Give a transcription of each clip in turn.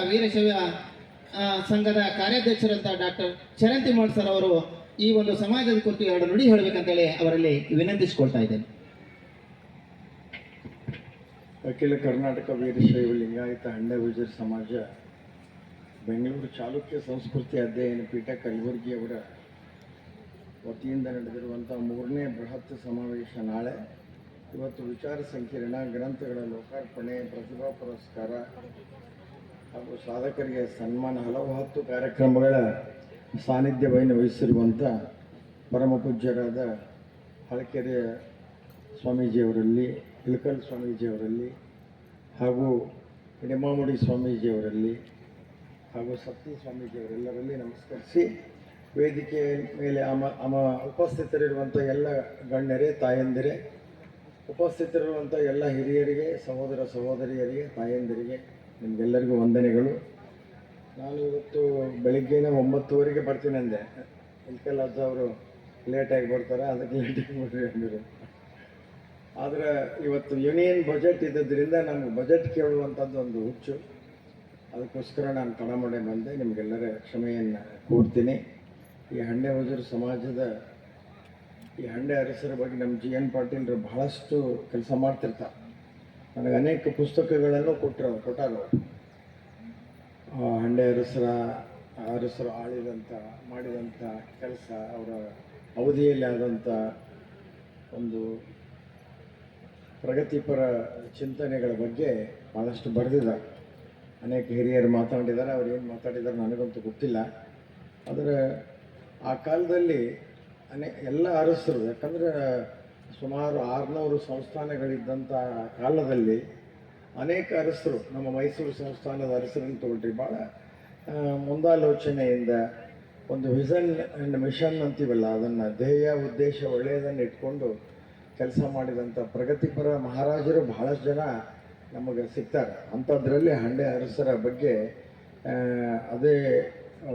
ವೀರಶೈವ ಸಂಘದ ಕಾರ್ಯಾಧ್ಯಕ್ಷರಂತ doctor Charanti Mohan sir ಅವರು ಈ ಒಂದು ಸಮಾಜದ ಕುರಿತು ಎರಡು ನುಡಿ ಹೇಳಬೇಕಂತೇಳಿ ಅವರಲ್ಲಿ ವಿನಂತಿಸಿಕೊಳ್ತಾ ಇದ್ದೇನೆ. ಅಖಿಲ ಕರ್ನಾಟಕ ವೀರಶೈವ ಲಿಂಗಾಯತ ಹಂಡೆಬೀಜರ ಸಮಾಜ ಬೆಂಗಳೂರು ಚಾಲುಕ್ಯ ಸಂಸ್ಕೃತಿ ಅಧ್ಯಯನ ಪೀಠ ಕಲಬುರಗಿಯವರ ವತಿಯಿಂದ ನಡೆದಿರುವಂಥ 3ನೇ ಬೃಹತ್ ಸಮಾವೇಶ ನಾಳೆ. ಇವತ್ತು ವಿಚಾರ ಸಂಕಿರಣ, ಗ್ರಂಥಗಳ ಲೋಕಾರ್ಪಣೆ, ಪ್ರತಿಭಾ ಪುರಸ್ಕಾರ ಹಾಗೂ ಸಾಧಕರಿಗೆ ಸನ್ಮಾನ, ಹಲವು 10 ಕಾರ್ಯಕ್ರಮಗಳ ಸಾನ್ನಿಧ್ಯವನ್ನು ವಹಿಸಿರುವಂಥ ಪರಮ ಪೂಜ್ಯರಾದ ಹಳಕೆರೆಯ ಸ್ವಾಮೀಜಿಯವರಲ್ಲಿ, ಇಳಕಲ್ ಸ್ವಾಮೀಜಿಯವರಲ್ಲಿ ಹಾಗೂ ಹಿಡಮಾಮುಡಿ ಸ್ವಾಮೀಜಿಯವರಲ್ಲಿ ಹಾಗೂ ಸತ್ತಿ ಸ್ವಾಮೀಜಿಯವರೆಲ್ಲರಲ್ಲಿ ನಮಸ್ಕರಿಸಿ, ವೇದಿಕೆ ಮೇಲೆ ಉಪಸ್ಥಿತರಿರುವಂಥ ಎಲ್ಲ ಗಣ್ಯರೇ, ತಾಯಂದಿರೇ, ಉಪಸ್ಥಿತರಿರುವಂಥ ಎಲ್ಲ ಹಿರಿಯರಿಗೆ, ಸಹೋದರ ಸಹೋದರಿಯರಿಗೆ, ತಾಯಂದಿರಿಗೆ ನಿಮಗೆಲ್ಲರಿಗೂ ವಂದನೆಗಳು. ನಾನು ಇವತ್ತು ಬೆಳಿಗ್ಗೆನೇ 9:00 ಬರ್ತೀನಿ ಅಂದೆ. ಇಲ್ಕಲ್ ಅಜ್ಜ ಅವರು ಲೇಟಾಗಿ ಬರ್ತಾರೆ, ಅದಕ್ಕೆ ಲೇಟಾಗಿ ಬರ್ರಿ ಅಂದರು. ಆದರೆ ಇವತ್ತು ಯೂನಿಯನ್ ಬಜೆಟ್ ಇದ್ದದ್ರಿಂದ ನಮ್ಗೆ ಬಜೆಟ್ ಕೇಳುವಂಥದ್ದು ಒಂದು ಹುಚ್ಚು. ಅದಕ್ಕೋಸ್ಕರ ನಾನು ತಡಮಾಡೆ ಬಂದೆ. ನಿಮಗೆಲ್ಲರ ಕ್ಷಮೆಯನ್ನು ಕೋರ್ತೀನಿ. ಈ ಹಂಡೆಬೀಜರ ಸಮಾಜದ ಈ ಹಂಡೆ ಅರಸರ ಬಗ್ಗೆ ನಮ್ಮ GN ಪಾಟೀಲ್ರು ಬಹಳಷ್ಟು ಕೆಲಸ ಮಾಡ್ತಿರ್ತಾರೆ. ನನಗೆ ಅನೇಕ ಪುಸ್ತಕಗಳನ್ನು ಕೊಟ್ಟಾರು. ಹಂಡೆ ಅರಸರು ಮಾಡಿದಂಥ ಕೆಲಸ, ಅವರ ಅವಧಿಯಲ್ಲಿ ಆದಂಥ ಒಂದು ಪ್ರಗತಿಪರ ಚಿಂತನೆಗಳ ಬಗ್ಗೆ ಭಾಳಷ್ಟು ಬರೆದಿದ್ದಾರೆ. ಅನೇಕ ಹಿರಿಯರು ಮಾತಾಡಿದ್ದಾರೆ. ಅವ್ರು ಏನು ಮಾತಾಡಿದ್ದಾರೆ ನನಗಂತೂ ಗೊತ್ತಿಲ್ಲ. ಆದರೆ ಆ ಕಾಲದಲ್ಲಿ ಎಲ್ಲ ಅರಸರು, ಯಾಕಂದರೆ ಸುಮಾರು 600 ಸಂಸ್ಥಾನಗಳಿದ್ದಂಥ ಕಾಲದಲ್ಲಿ ಅನೇಕ ಅರಸರು, ನಮ್ಮ ಮೈಸೂರು ಸಂಸ್ಥಾನದ ಅರಸರನ್ನು ತಗೊಳ್ರಿ, ಭಾಳ ಮುಂದಾಲೋಚನೆಯಿಂದ ಒಂದು ವಿಷನ್ ಆ್ಯಂಡ್ ಮಿಷನ್ ಅಂತೀವಲ್ಲ, ಅದನ್ನು ಧ್ಯೇಯ ಉದ್ದೇಶ ಒಳ್ಳೆಯದನ್ನು ಇಟ್ಕೊಂಡು ಕೆಲಸ ಮಾಡಿದಂಥ ಪ್ರಗತಿಪರ ಮಹಾರಾಜರು ಬಹಳಷ್ಟು ಜನ ನಮಗೆ ಸಿಗ್ತಾರೆ. ಅಂಥದ್ರಲ್ಲಿ ಹಂಡೆ ಅರಸರ ಬಗ್ಗೆ ಅದೇ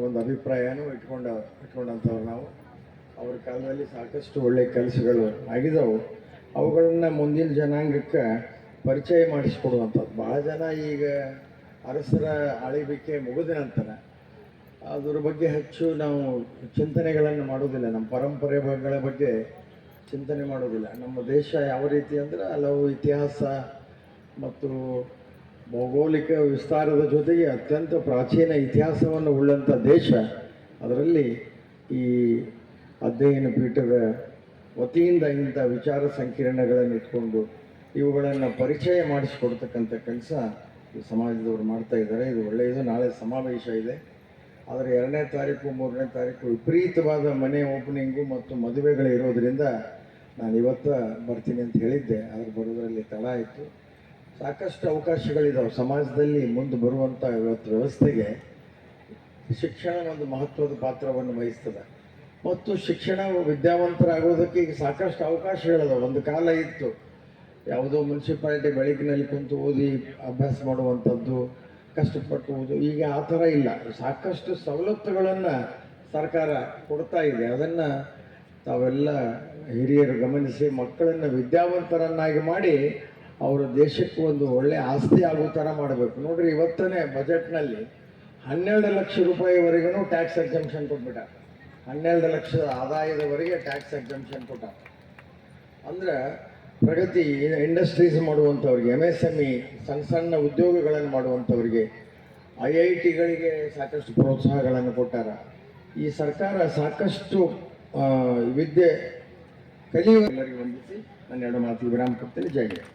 ಒಂದು ಅಭಿಪ್ರಾಯನೂ ಇಟ್ಕೊಂಡಂಥವ್ರು ನಾವು. ಅವ್ರ ಕಾಲದಲ್ಲಿ ಸಾಕಷ್ಟು ಒಳ್ಳೆಯ ಕೆಲಸಗಳು ಆಗಿದ್ದವು. ಅವುಗಳನ್ನು ಮುಂದಿನ ಜನಾಂಗಕ್ಕೆ ಪರಿಚಯ ಮಾಡಿಸ್ಕೊಡುವಂಥದ್ದು. ಭಾಳ ಜನ ಈಗ ಅರಸರ ಆಳ್ವಿಕೆ ಮುಗಿದ ನಂತರ ಅದರ ಬಗ್ಗೆ ಹೆಚ್ಚು ನಾವು ಚಿಂತನೆಗಳನ್ನು ಮಾಡೋದಿಲ್ಲ. ನಮ್ಮ ಪರಂಪರೆಗಳ ಬಗ್ಗೆ ಚಿಂತನೆ ಮಾಡೋದಿಲ್ಲ. ನಮ್ಮ ದೇಶ ಯಾವ ರೀತಿ ಅಂದರೆ ಹಲವು ಇತಿಹಾಸ ಮತ್ತು ಭೌಗೋಳಿಕ ವಿಸ್ತಾರದ ಜೊತೆಗೆ ಅತ್ಯಂತ ಪ್ರಾಚೀನ ಇತಿಹಾಸವನ್ನು ಉಳ್ಳಂಥ ದೇಶ. ಅದರಲ್ಲಿ ಈ ಅಧ್ಯಯನ ಪೀಠದ ವತಿಯಿಂದ ಇಂಥ ವಿಚಾರ ಸಂಕಿರಣಗಳನ್ನು ಇಟ್ಕೊಂಡು ಇವುಗಳನ್ನು ಪರಿಚಯ ಮಾಡಿಸಿಕೊಡ್ತಕ್ಕಂಥ ಕೆಲಸ ಈ ಸಮಾಜದವರು ಮಾಡ್ತಾ ಇದ್ದಾರೆ. ಇದು ಒಳ್ಳೆಯದು. ನಾಳೆ ಸಮಾವೇಶ ಇದೆ. ಆದರೆ 2ನೇ ತಾರೀಕು 3ನೇ ತಾರೀಕು ವಿಪರೀತವಾದ ಮನೆ ಓಪನಿಂಗು ಮತ್ತು ಮದುವೆಗಳು ಇರೋದರಿಂದ ನಾನು ಇವತ್ತು ಬರ್ತೀನಿ ಅಂತ ಹೇಳಿದ್ದೆ. ಅದ್ರ ಬರೋದರಲ್ಲಿ ತಡ ಆಯಿತು. ಸಾಕಷ್ಟು ಅವಕಾಶಗಳಿದ್ದಾವೆ ಸಮಾಜದಲ್ಲಿ ಮುಂದೆ ಬರುವಂಥ ಇವತ್ತು ವ್ಯವಸ್ಥೆಗೆ. ಶಿಕ್ಷಣ ಒಂದು ಮಹತ್ವದ ಪಾತ್ರವನ್ನು ವಹಿಸ್ತದೆ ಮತ್ತು ಶಿಕ್ಷಣ ವಿದ್ಯಾವಂತರಾಗೋದಕ್ಕೆ ಈಗ ಸಾಕಷ್ಟು ಅವಕಾಶಗಳಿದಾವೆ. ಒಂದು ಕಾಲ ಇತ್ತು, ಯಾವುದೋ ಮುನ್ಸಿಪಾಲಿಟಿ ಬೆಳಕಿನಲ್ಲಿ ಕುಂತು ಓದಿ ಅಭ್ಯಾಸ ಮಾಡುವಂಥದ್ದು, ಕಷ್ಟಪಟ್ಟು ಓದು. ಈಗ ಆ ಥರ ಇಲ್ಲ. ಸಾಕಷ್ಟು ಸವಲತ್ತುಗಳನ್ನು ಸರ್ಕಾರ ಕೊಡ್ತಾ ಇದೆ. ಅದನ್ನು ತಾವೆಲ್ಲ ಹಿರಿಯರು ಗಮನಿಸಿ ಮಕ್ಕಳನ್ನು ವಿದ್ಯಾವಂತರನ್ನಾಗಿ ಮಾಡಿ ಅವರ ದೇಶಕ್ಕೆ ಒಂದು ಒಳ್ಳೆಯ ಆಸ್ತಿ ಆಗೋ ಥರ ಮಾಡಬೇಕು. ನೋಡಿರಿ, ಇವತ್ತನೇ ಬಜೆಟ್ನಲ್ಲಿ 12 ಲಕ್ಷ ರೂಪಾಯಿವರೆಗೂ ಟ್ಯಾಕ್ಸ್ ಎಕ್ಸಂಪ್ಷನ್ ಕೊಟ್ಬಿಟ್ಟ. 12 ಲಕ್ಷದ ಆದಾಯದವರೆಗೆ ಟ್ಯಾಕ್ಸ್ ಎಕ್ಸಂಪ್ಷನ್ ಕೊಟ್ಟ. ಅಂದರೆ ಪ್ರಗತಿ ಇಂಡಸ್ಟ್ರೀಸ್ ಮಾಡುವಂಥವ್ರಿಗೆ, MSME ಸಣ್ಣ ಉದ್ಯೋಗಗಳನ್ನು ಮಾಡುವಂಥವ್ರಿಗೆ, IITಗಳಿಗೆ ಸಾಕಷ್ಟು ಪ್ರೋತ್ಸಾಹಗಳನ್ನು ಕೊಟ್ಟಾರ. ಈ ಸರ್ಕಾರ ಸಾಕಷ್ಟು ವಿದ್ಯೆ ಕಲಿಯುವ ಎಲ್ಲರಿಗೂ ವಂದಿಸಿ ನನ್ನ 2 ಮಾತು ವಿರಾಮ ಕೊಡ್ತೀನಿ. ಜೈ ಹಿಂದ್.